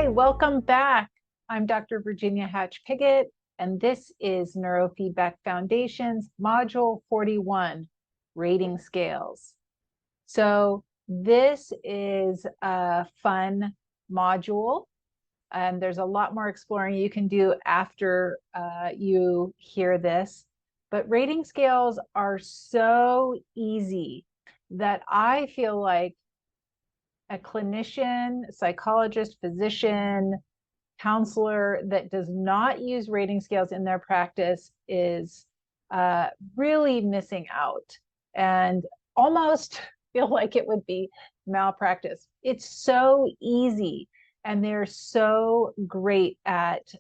welcome back. I'm Dr. Virginia Hatch-Pigott, and this is Neurofeedback Foundation's Module 41, Rating Scales. So this is a fun module, and there's a lot more exploring you can do after you hear this. But rating scales are so easy that I feel like a clinician, psychologist, physician, counselor that does not use rating scales in their practice is really missing out and almost feel like it would be malpractice. It's so easy, and they're so great at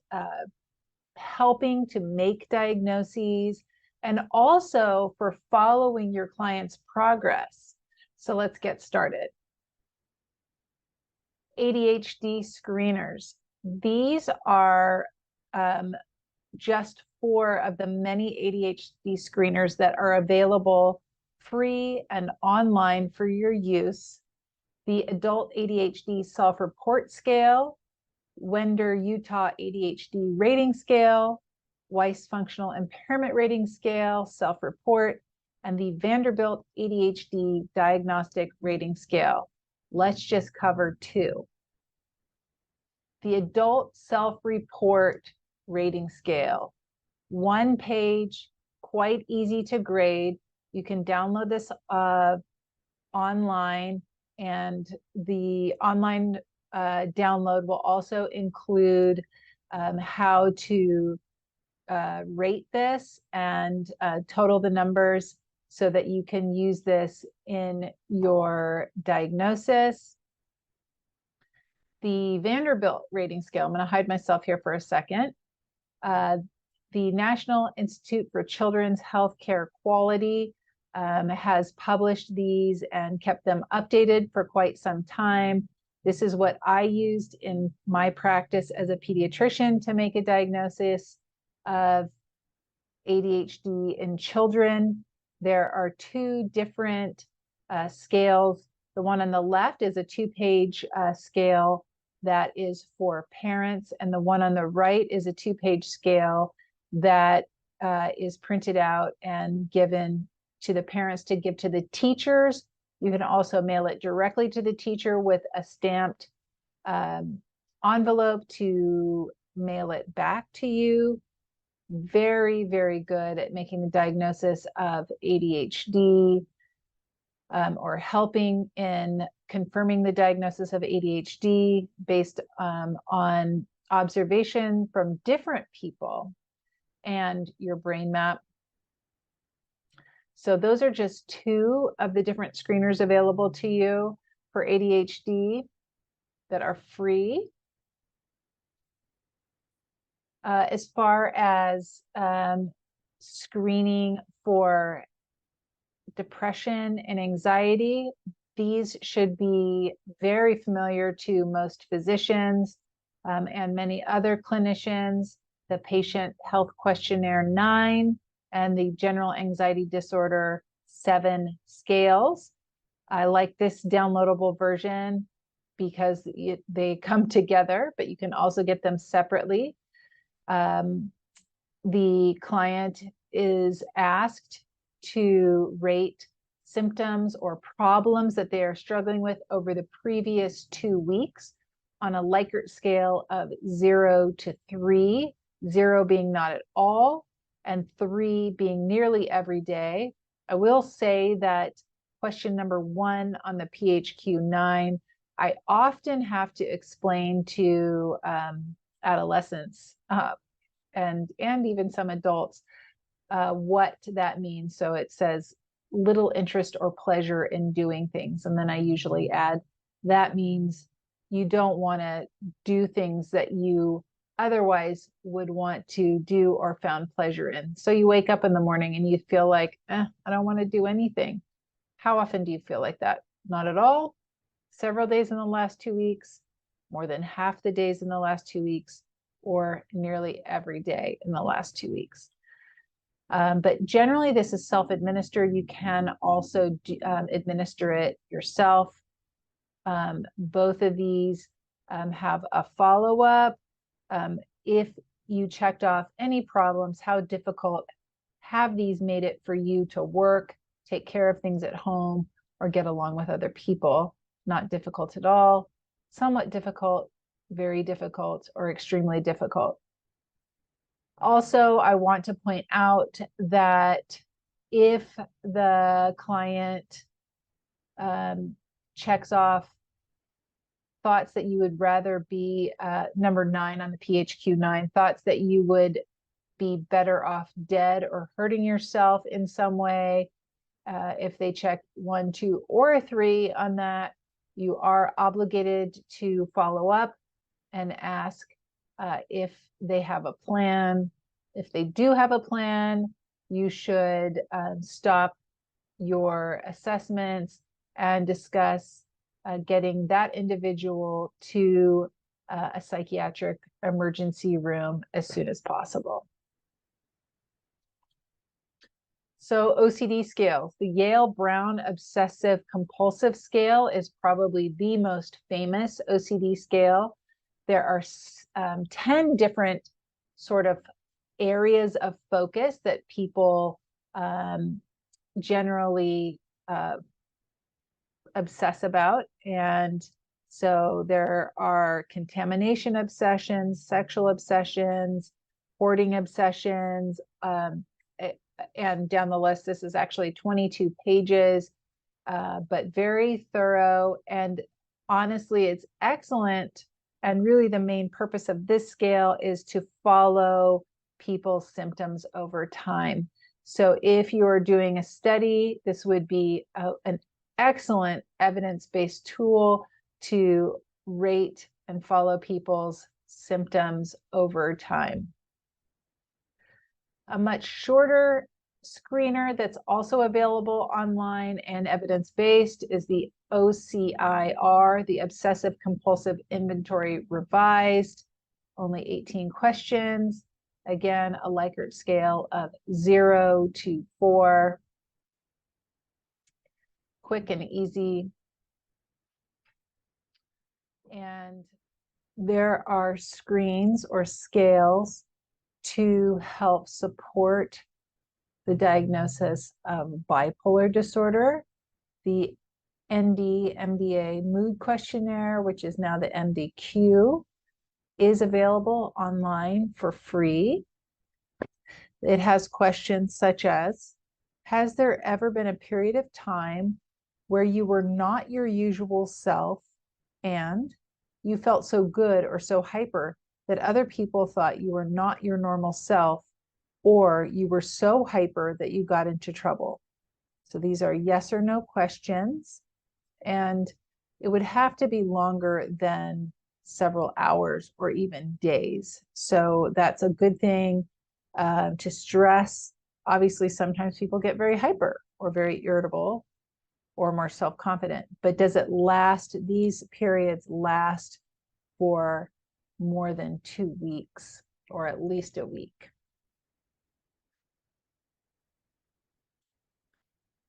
helping to make diagnoses and also for following your client's progress. So let's get started. ADHD screeners. These are just 4 of the many ADHD screeners that are available free and online for your use. The Adult ADHD Self-Report Scale, Wender Utah ADHD Rating Scale, Weiss Functional Impairment Rating Scale, Self-Report, and the Vanderbilt ADHD Diagnostic Rating Scale. Let's just cover 2. The Adult Self-Report Rating Scale, 1 page, quite easy to grade. You can download this online, and the online download will also include how to rate this and total the numbers so that you can use this in your diagnosis. The Vanderbilt Rating Scale, I'm going to hide myself here for a second. The National Institute for Children's Healthcare Quality has published these and kept them updated for quite some time. This is what I used in my practice as a pediatrician to make a diagnosis of ADHD in children. There are 2 different scales. The one on the left is a 2-page scale that is for parents, and the one on the right is a 2-page scale that is printed out and given to the parents to give to the teachers. You can also mail it directly to the teacher with a stamped envelope to mail it back to you. Very, very good at making the diagnosis of ADHD or helping in confirming the diagnosis of ADHD based on observation from different people and your brain map. So those are just 2 of the different screeners available to you for ADHD that are free. As far as screening for depression and anxiety, these should be very familiar to most physicians and many other clinicians. The Patient Health Questionnaire 9 and the General Anxiety Disorder 7 scales. I like this downloadable version because they come together, but you can also get them separately. The client is asked to rate symptoms or problems that they are struggling with over the previous 2 weeks on a Likert scale of 0 to 3, 0 being not at all, and 3 being nearly every day. I will say that question number 1 on the PHQ-9, I often have to explain to adolescents and even some adults what that means. So it says little interest or pleasure in doing things. And then I usually add, that means you don't want to do things that you otherwise would want to do or found pleasure in. So you wake up in the morning and you feel like, I don't want to do anything. How often do you feel like that? Not at all. Several days in the last 2 weeks, more than half the days in the last 2 weeks, or nearly every day in the last 2 weeks. But generally, this is self-administered. You can also administer it yourself. Both of these have a follow-up. If you checked off any problems, how difficult have these made it for you to work, take care of things at home, or get along with other people? Not difficult at all, somewhat difficult, very difficult, or extremely difficult. Also, I want to point out that if the client checks off thoughts that you would rather be number 9 on the PHQ-9, thoughts that you would be better off dead or hurting yourself in some way. If they check 1, 2, or 3 on that, you are obligated to follow up and ask if they have a plan. If they do have a plan, you should stop your assessments and discuss getting that individual to a psychiatric emergency room as soon as possible. So OCD scales, the Yale-Brown Obsessive Compulsive Scale is probably the most famous OCD scale. There are 10 different sort of areas of focus that people generally obsess about. And so there are contamination obsessions, sexual obsessions, hoarding obsessions, and down the list. This is actually 22 pages, but very thorough. And honestly, it's excellent. And really the main purpose of this scale is to follow people's symptoms over time. So if you're doing a study, this would be an excellent evidence-based tool to rate and follow people's symptoms over time. A much shorter screener that's also available online and evidence-based is the OCIR, the Obsessive Compulsive Inventory Revised, only 18 questions. Again, a Likert scale of 0 to 4. Quick and easy. And there are screens or scales to help support the diagnosis of bipolar disorder. The ND-MDA mood questionnaire, which is now the MDQ, is available online for free. It has questions such as, has there ever been a period of time where you were not your usual self and you felt so good or so hyper that other people thought you were not your normal self, or you were so hyper that you got into trouble? So these are yes or no questions, and it would have to be longer than several hours or even days. So that's a good thing to stress. Obviously, sometimes people get very hyper or very irritable or more self-confident, but does it last? These periods last for more than 2 weeks or at least a week.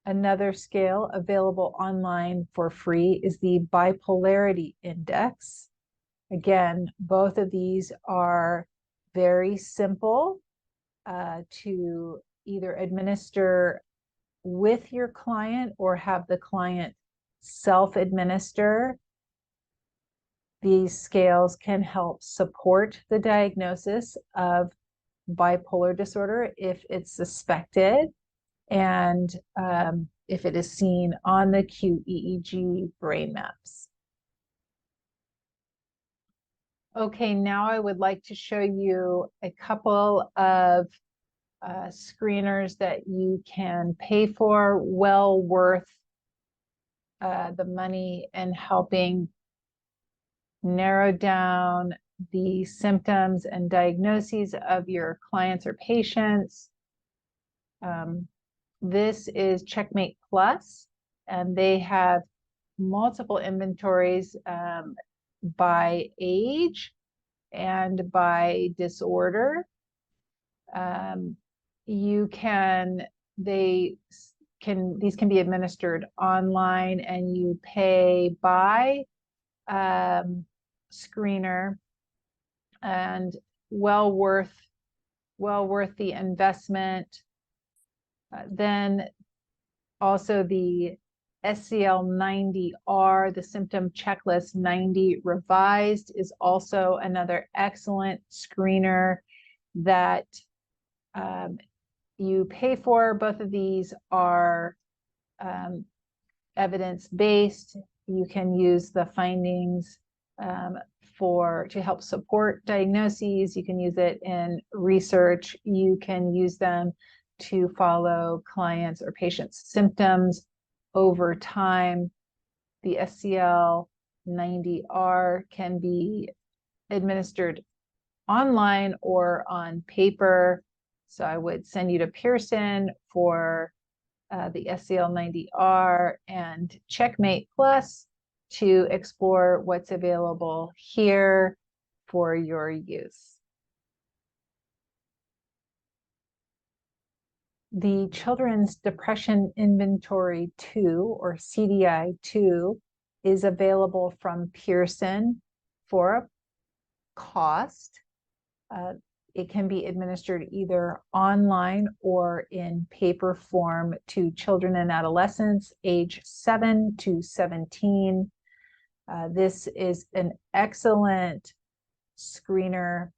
Another scale available online for free is the Bipolarity Index. Again, both of these are very simple to either administer with your client or have the client self-administer. These scales can help support the diagnosis of bipolar disorder if it's suspected, and if it is seen on the qEEG brain maps. Okay, now I would like to show you a couple of screeners that you can pay for, well worth the money in helping narrow down the symptoms and diagnoses of your clients or patients. This is Checkmate Plus, and they have multiple inventories by age and by disorder. These can be administered online, and you pay by screener and well worth the investment. Then also the SCL90R, the Symptom Checklist 90 Revised, is also another excellent screener that you pay for. Both of these are evidence-based. You can use the findings to help support diagnoses. You can use it in research. You can use them to follow clients' or patients' symptoms over time. The SCL90R can be administered online or on paper. So I would send you to Pearson for the SCL90R and Checkmate Plus to explore what's available here for your use. The Children's Depression Inventory 2, or CDI-2, is available from Pearson for a cost. It can be administered either online or in paper form to children and adolescents age 7 to 17. This is an excellent screener,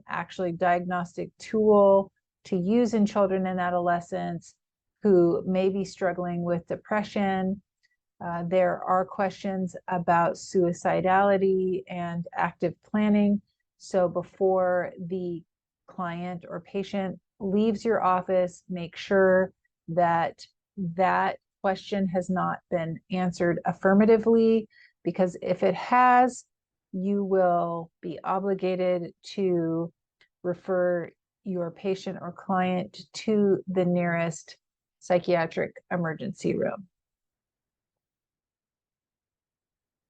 actually diagnostic tool to use in children and adolescents who may be struggling with depression. There are questions about suicidality and active planning. So before the client or patient leaves your office, make sure that that question has not been answered affirmatively, because if it has, you will be obligated to refer your patient or client to the nearest psychiatric emergency room.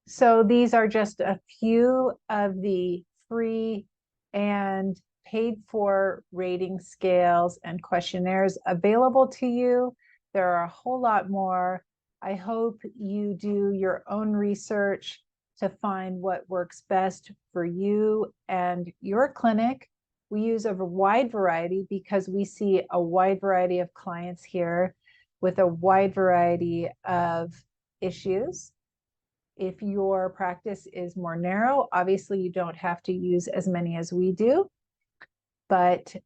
So these are just a few of the free and paid for rating scales and questionnaires available to you. There are a whole lot more. I hope you do your own research to find what works best for you and your clinic. We use a wide variety because we see a wide variety of clients here with a wide variety of issues. If your practice is more narrow, obviously you don't have to use as many as we do, but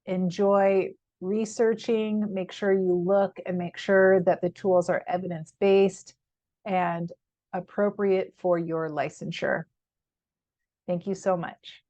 enjoy researching, make sure you look and make sure that the tools are evidence-based and appropriate for your licensure. Thank you so much.